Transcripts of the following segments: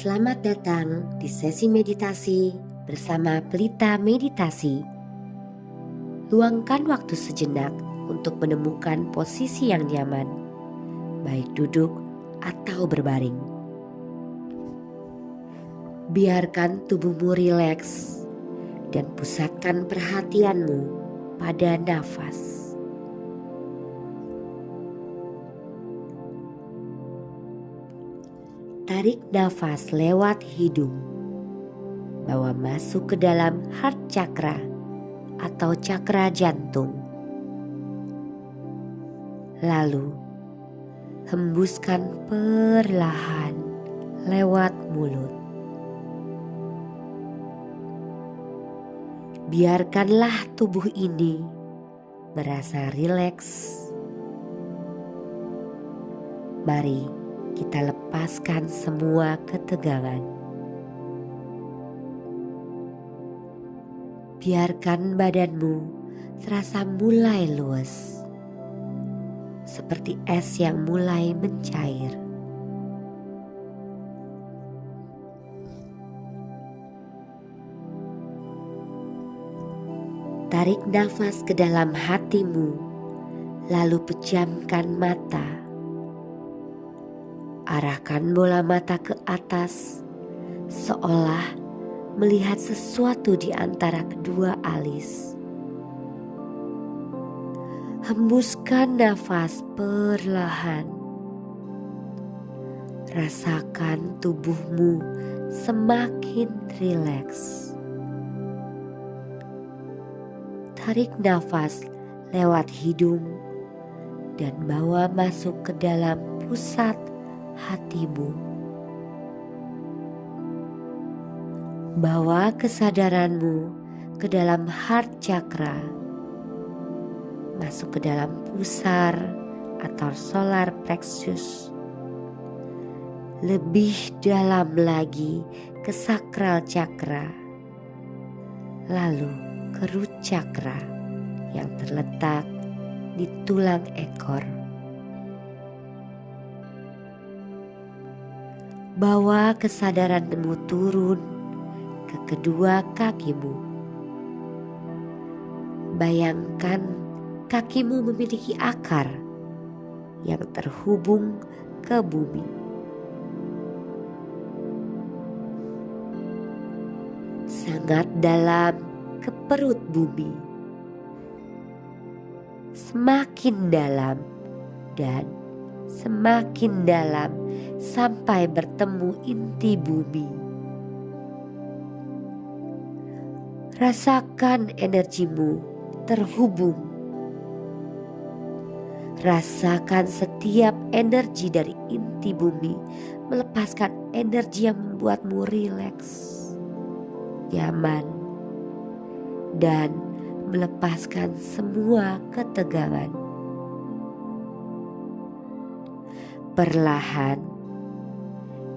Selamat datang di sesi meditasi bersama Pelita Meditasi. Luangkan waktu sejenak untuk menemukan posisi yang nyaman, baik duduk atau berbaring. Biarkan tubuhmu rileks dan pusatkan perhatianmu pada nafas. Tarik nafas lewat hidung, bawa masuk ke dalam heart chakra atau cakra jantung. Lalu, hembuskan perlahan lewat mulut. Biarkanlah tubuh ini merasa rileks. Mari kita lepaskan semua ketegangan. Biarkan badanmu terasa mulai luas, seperti es yang mulai mencair. Tarik nafas ke dalam hatimu, lalu pejamkan mata. Arahkan bola mata ke atas, seolah melihat sesuatu di antara kedua alis. Hembuskan nafas perlahan. Rasakan tubuhmu semakin rileks. Tarik nafas lewat hidung dan bawa masuk ke dalam pusat hatimu. Bawa kesadaranmu ke dalam heart chakra, masuk ke dalam pusar atau solar plexus. Lebih dalam lagi ke sakral chakra, lalu ke root chakra yang terletak di tulang ekor. Bawa kesadaranmu turun ke kedua kakimu. Bayangkan kakimu memiliki akar yang terhubung ke bumi. Sangat dalam ke perut bumi. Semakin dalam dan semakin dalam sampai bertemu inti bumi. Rasakan energimu terhubung. Rasakan setiap energi dari inti bumi melepaskan energi yang membuatmu rileks, nyaman, dan melepaskan semua ketegangan. Perlahan,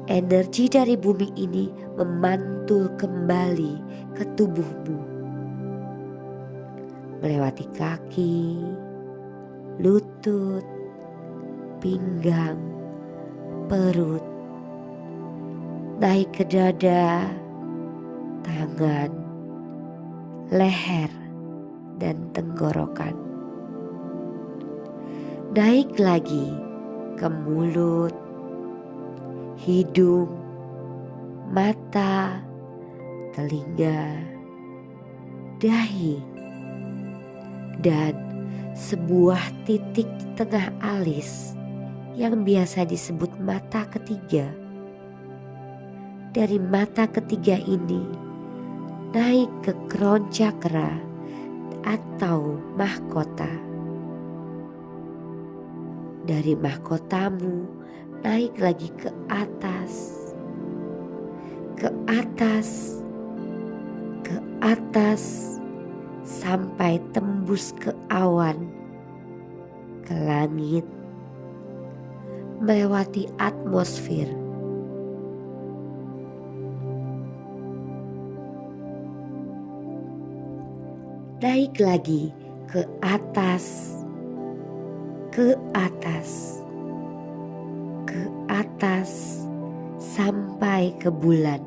energi dari bumi ini memantul kembali ke tubuhmu, melewati kaki, lutut, pinggang, perut, naik ke dada, tangan, leher, dan tenggorokan. Naik lagi ke mulut, hidung, mata, telinga, dahi, dan sebuah titik di tengah alis yang biasa disebut mata ketiga. Dari mata ketiga ini naik ke crown chakra atau mahkota. Dari mahkotamu naik lagi ke atas, ke atas, ke atas, sampai tembus ke awan, ke langit, melewati atmosfer. Naik lagi ke atas, ke atas, ke atas, sampai ke bulan,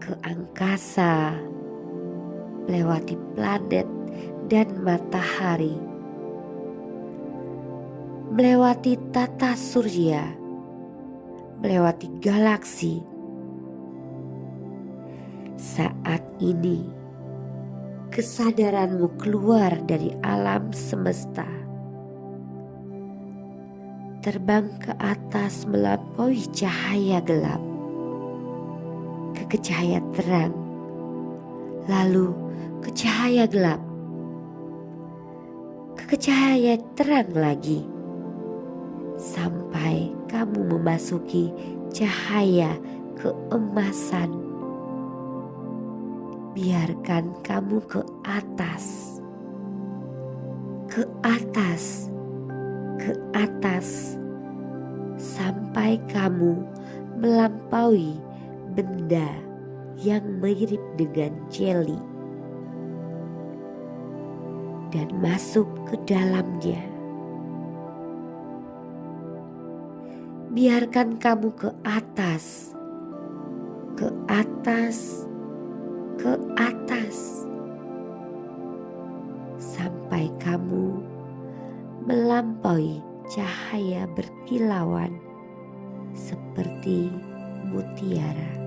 ke angkasa, melewati planet dan matahari, melewati tata surya, melewati galaksi. Saat ini, kesadaranmu keluar dari alam semesta, terbang ke atas melampaui cahaya gelap, ke cahaya terang, lalu ke cahaya gelap, ke cahaya terang lagi, sampai kamu memasuki cahaya keemasan. Biarkan kamu ke atas, ke atas, ke atas, sampai kamu melampaui benda yang mirip dengan jelly dan masuk ke dalamnya. Biarkan kamu ke atas, ke atas, ke atas, sampai kamu melampaui cahaya berkilauan seperti mutiara.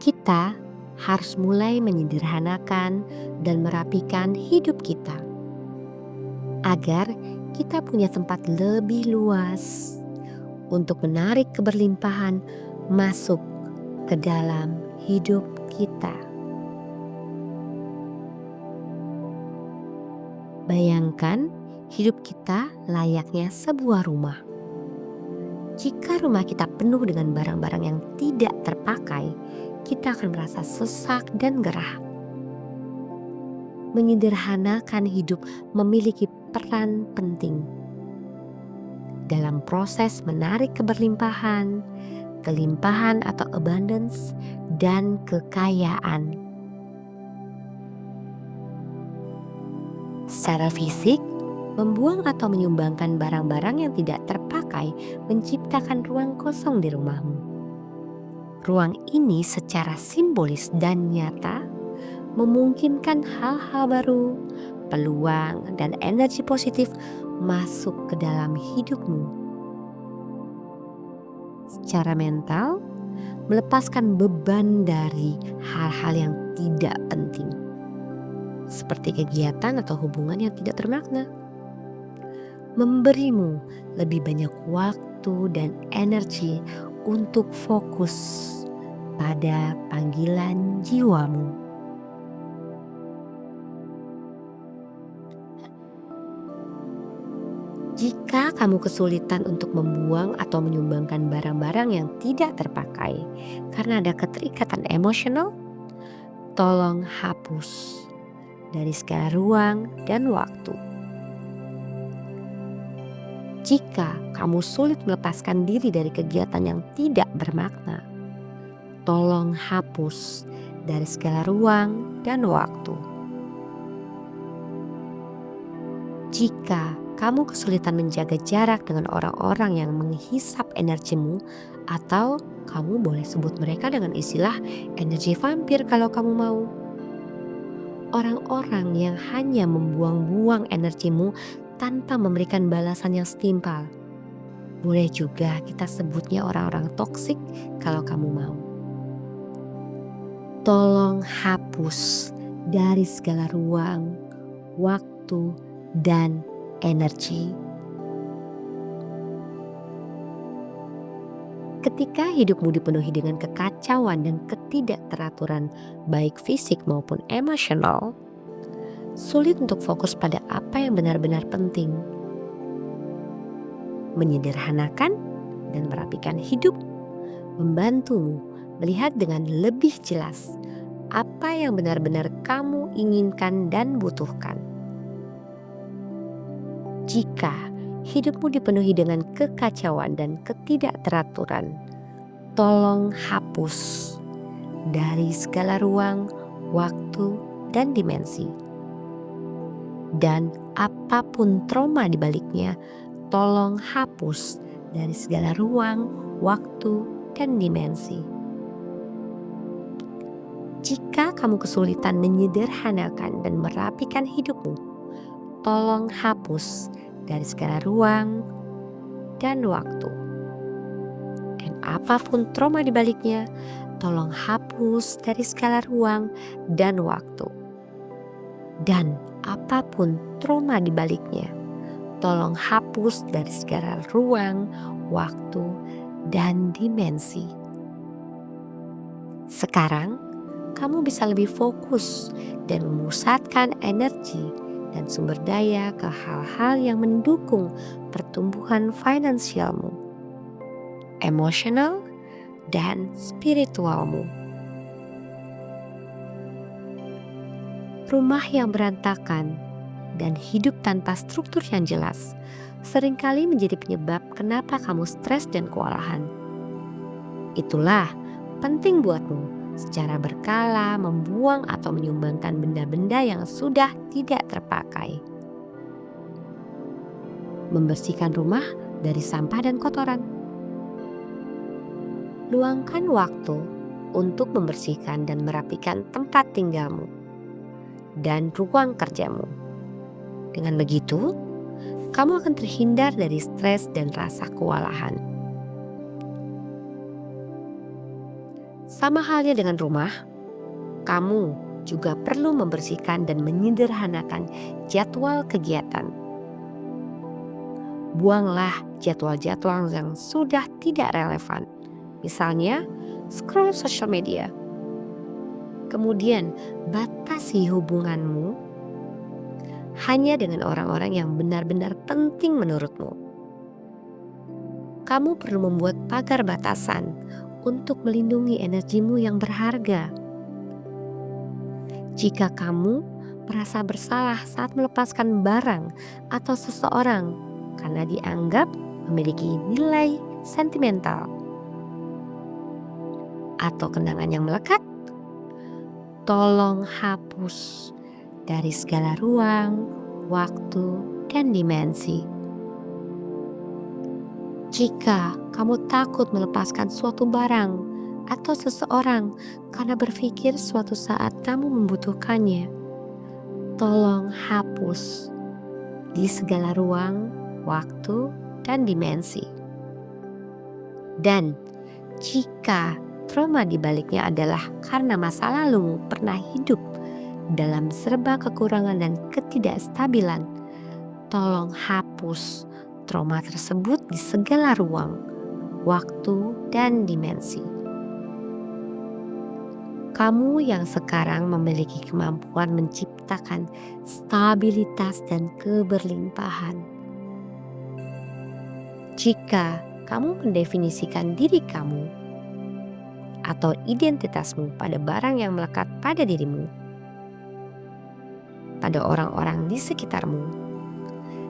Kita harus mulai menyederhanakan dan merapikan hidup kita agar kita punya tempat lebih luas untuk menarik keberlimpahan masuk ke dalam hidup kita. Bayangkan hidup kita layaknya sebuah rumah. Jika rumah kita penuh dengan barang-barang yang tidak terpakai, kita akan merasa sesak dan gerah. Menyederhanakan hidup memiliki peran penting dalam proses menarik keberlimpahan, kelimpahan atau abundance, dan kekayaan. Secara fisik, membuang atau menyumbangkan barang-barang yang tidak terpakai menciptakan ruang kosong di rumahmu. Ruang ini secara simbolis dan nyata memungkinkan hal-hal baru, peluang, dan energi positif masuk ke dalam hidupmu. Secara mental, melepaskan beban dari hal-hal yang tidak penting, seperti kegiatan atau hubungan yang tidak bermakna. Memberimu lebih banyak waktu dan energi untuk fokus pada panggilan jiwamu. Jika kamu kesulitan untuk membuang atau menyumbangkan barang-barang yang tidak terpakai karena ada keterikatan emosional, tolong hapus dari segala ruang dan waktu. Jika kamu sulit melepaskan diri dari kegiatan yang tidak bermakna, tolong hapus dari segala ruang dan waktu. Jika kamu kesulitan menjaga jarak dengan orang-orang yang menghisap energimu, atau kamu boleh sebut mereka dengan istilah energi vampir kalau kamu mau. Orang-orang yang hanya membuang-buang energimu tanpa memberikan balasan yang setimpal. Boleh juga kita sebutnya orang-orang toksik kalau kamu mau. Tolong hapus dari segala ruang, waktu, dan energi. Ketika hidupmu dipenuhi dengan kekacauan dan ketidakteraturan baik fisik maupun emosional, sulit untuk fokus pada apa yang benar-benar penting. Menyederhanakan dan merapikan hidup membantumu melihat dengan lebih jelas apa yang benar-benar kamu inginkan dan butuhkan. Jika hidupmu dipenuhi dengan kekacauan dan ketidakteraturan, tolong hapus dari segala ruang, waktu, dan dimensi. Dan apapun trauma di baliknya, tolong hapus dari segala ruang, waktu, dan dimensi. Jika kamu kesulitan menyederhanakan dan merapikan hidupmu, tolong hapus dari segala ruang dan waktu. Dan apapun trauma di baliknya, tolong hapus dari segala ruang dan waktu. Dan apapun trauma di baliknya, tolong hapus dari segala ruang, waktu, dan dimensi. Sekarang, kamu bisa lebih fokus dan memusatkan energi dan sumber daya ke hal-hal yang mendukung pertumbuhan finansialmu, emosional, dan spiritualmu. Rumah yang berantakan dan hidup tanpa struktur yang jelas seringkali menjadi penyebab kenapa kamu stres dan kewalahan. Itulah penting buatmu secara berkala membuang atau menyumbangkan benda-benda yang sudah tidak terpakai. Membersihkan rumah dari sampah dan kotoran. Luangkan waktu untuk membersihkan dan merapikan tempat tinggalmu dan ruang kerjamu. Dengan begitu, kamu akan terhindar dari stres dan rasa kewalahan. Sama halnya dengan rumah, kamu juga perlu membersihkan dan menyederhanakan jadwal kegiatan. Buanglah jadwal-jadwal yang sudah tidak relevan. Misalnya, scroll sosial media. Kemudian, batasi hubunganmu hanya dengan orang-orang yang benar-benar penting menurutmu. Kamu perlu membuat pagar batasan untuk melindungi energimu yang berharga. Jika kamu merasa bersalah saat melepaskan barang atau seseorang karena dianggap memiliki nilai sentimental atau kenangan yang melekat, tolong hapus dari segala ruang, waktu, dan dimensi. Jika kamu takut melepaskan suatu barang atau seseorang karena berpikir suatu saat kamu membutuhkannya, tolong hapus di segala ruang, waktu, dan dimensi. Dan jika trauma di baliknya adalah karena masa lalumu pernah hidup dalam serba kekurangan dan ketidakstabilan, tolong hapus trauma tersebut di segala ruang, waktu, dan dimensi. Kamu yang sekarang memiliki kemampuan menciptakan stabilitas dan keberlimpahan. Jika kamu mendefinisikan diri kamu atau identitasmu pada barang yang melekat pada dirimu, pada orang-orang di sekitarmu,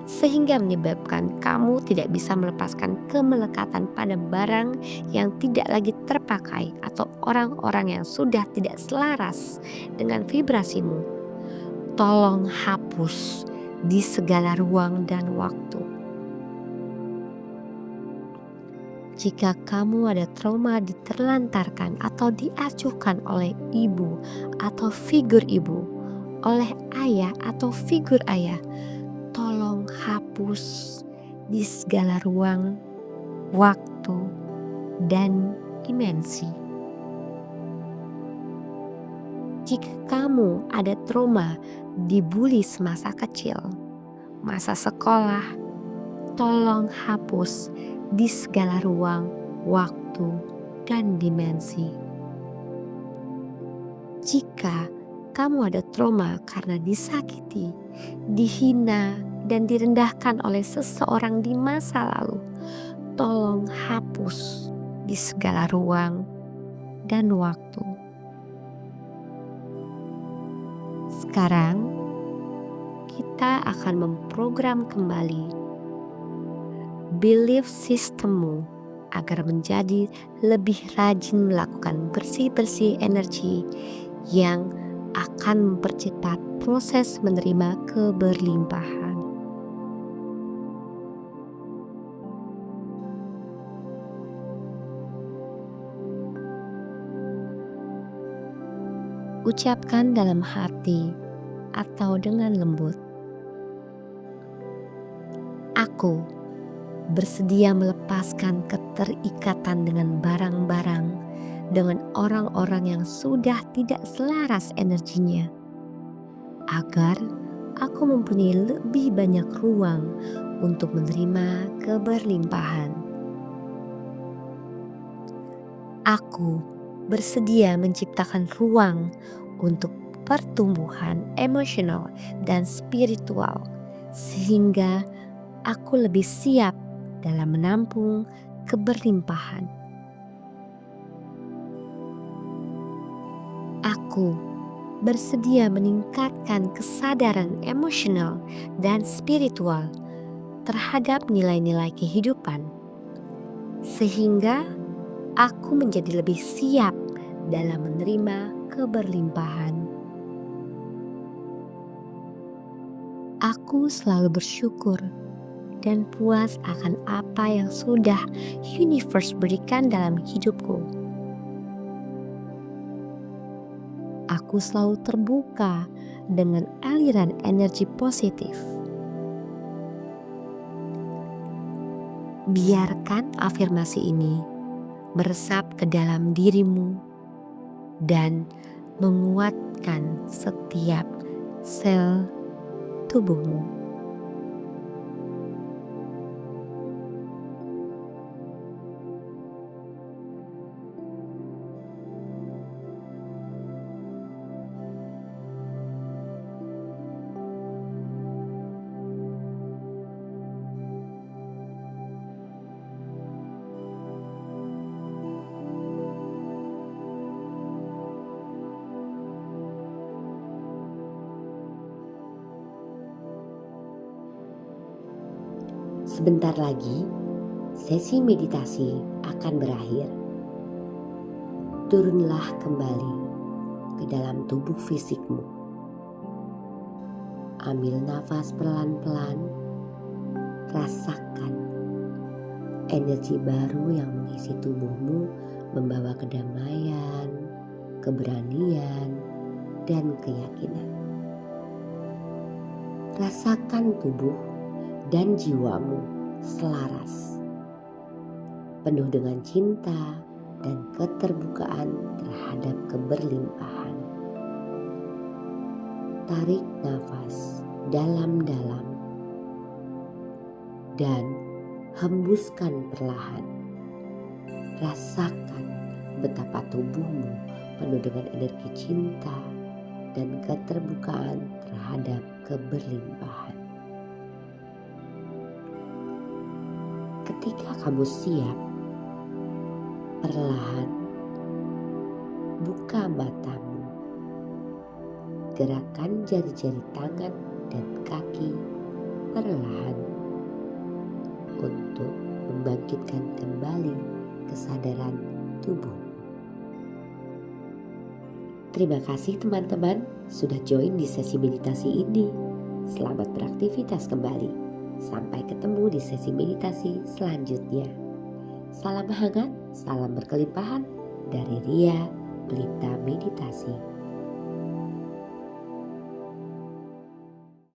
sehingga menyebabkan kamu tidak bisa melepaskan kemelekatan pada barang yang tidak lagi terpakai atau orang-orang yang sudah tidak selaras dengan vibrasimu, tolong hapus di segala ruang dan waktu. Jika kamu ada trauma diterlantarkan atau diacuhkan oleh ibu atau figur ibu, oleh ayah atau figur ayah, tolong hapus di segala ruang, waktu, dan dimensi. Jika kamu ada trauma dibully semasa kecil, masa sekolah, tolong hapus di segala ruang, waktu, dan dimensi. Jika kamu ada trauma karena disakiti, dihina, dan direndahkan oleh seseorang di masa lalu, tolong hapus di segala ruang dan waktu. Sekarang kita akan memprogram kembali belief sistemmu agar menjadi lebih rajin melakukan bersih-bersih energi yang akan mempercepat proses menerima keberlimpahan. Ucapkan dalam hati atau dengan lembut, "Aku bersedia melepaskan keterikatan dengan barang-barang, dengan orang-orang yang sudah tidak selaras energinya, agar aku mempunyai lebih banyak ruang untuk menerima keberlimpahan. Aku bersedia menciptakan ruang untuk pertumbuhan emosional dan spiritual, sehingga aku lebih siap dalam menampung keberlimpahan. Aku bersedia meningkatkan kesadaran emosional dan spiritual terhadap nilai-nilai kehidupan, sehingga aku menjadi lebih siap dalam menerima keberlimpahan. Aku selalu bersyukur dan puas akan apa yang sudah universe berikan dalam hidupku. Aku selalu terbuka dengan aliran energi positif. Biarkan afirmasi ini meresap ke dalam dirimu dan menguatkan setiap sel tubuhmu. Sebentar lagi, sesi meditasi akan berakhir. Turunlah kembali ke dalam tubuh fisikmu. Ambil nafas pelan-pelan, rasakan energi baru yang mengisi tubuhmu, membawa kedamaian, keberanian, dan keyakinan. Rasakan tubuh dan jiwamu selaras, penuh dengan cinta dan keterbukaan terhadap keberlimpahan. Tarik nafas dalam-dalam dan hembuskan perlahan. Rasakan betapa tubuhmu penuh dengan energi cinta dan keterbukaan terhadap keberlimpahan. Ketika kamu siap, perlahan buka matamu. Gerakan jari-jari tangan dan kaki perlahan untuk membangkitkan kembali kesadaran tubuh. Terima kasih teman-teman sudah join di sesi meditasi ini. Selamat beraktivitas kembali. Sampai ketemu di sesi meditasi selanjutnya. Salam hangat, salam berkelimpahan dari Ria Pelita Meditasi.